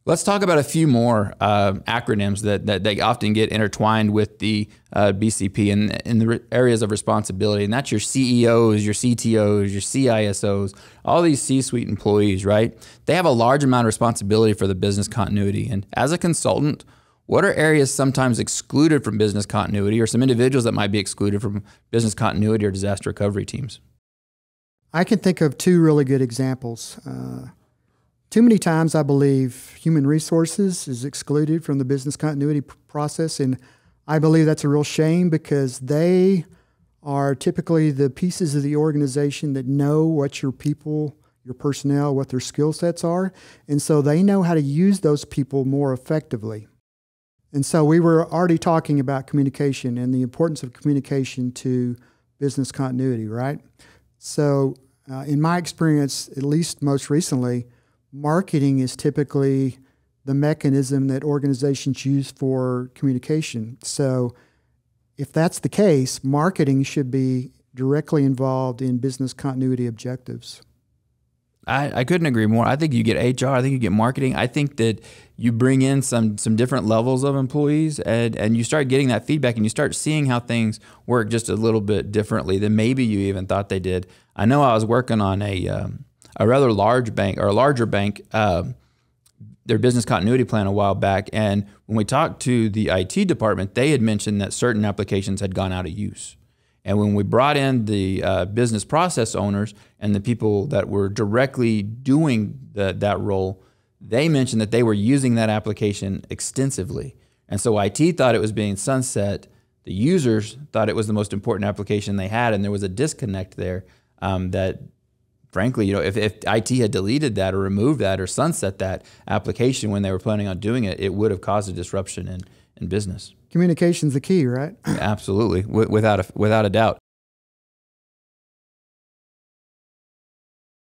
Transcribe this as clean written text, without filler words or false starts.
Let's talk about a few more acronyms that they often get intertwined with the BCP in the areas of responsibility, and that's your CEOs, your CTOs, your CISOs, all these C-suite employees, right? They have a large amount of responsibility for the business continuity. And as a consultant, what are areas sometimes excluded from business continuity, or some individuals that might be excluded from business continuity or disaster recovery teams? I can think of two really good examples. Too many times, I believe human resources is excluded from the business continuity process, and I believe that's a real shame because they are typically the pieces of the organization that know what your people, your personnel, what their skill sets are, and so they know how to use those people more effectively. And so we were already talking about communication and the importance of communication to business continuity, right? So in my experience, at least most recently, marketing is typically the mechanism that organizations use for communication. So if that's the case, marketing should be directly involved in business continuity objectives. I couldn't agree more. I think you get HR, I think you get marketing. I think that you bring in some different levels of employees and you start getting that feedback and you start seeing how things work just a little bit differently than maybe you even thought they did. I know I was working on a rather large bank, or a larger bank, their business continuity plan a while back. And when we talked to the IT department, they had mentioned that certain applications had gone out of use. And when we brought in the business process owners and the people that were directly doing that role, they mentioned that they were using that application extensively. And so IT thought it was being sunset. The users thought it was the most important application they had, and there was a disconnect there that, frankly, if IT had deleted that or removed that or sunset that application when they were planning on doing it, it would have caused a disruption in business. Communication's the key, right? Absolutely, without a doubt.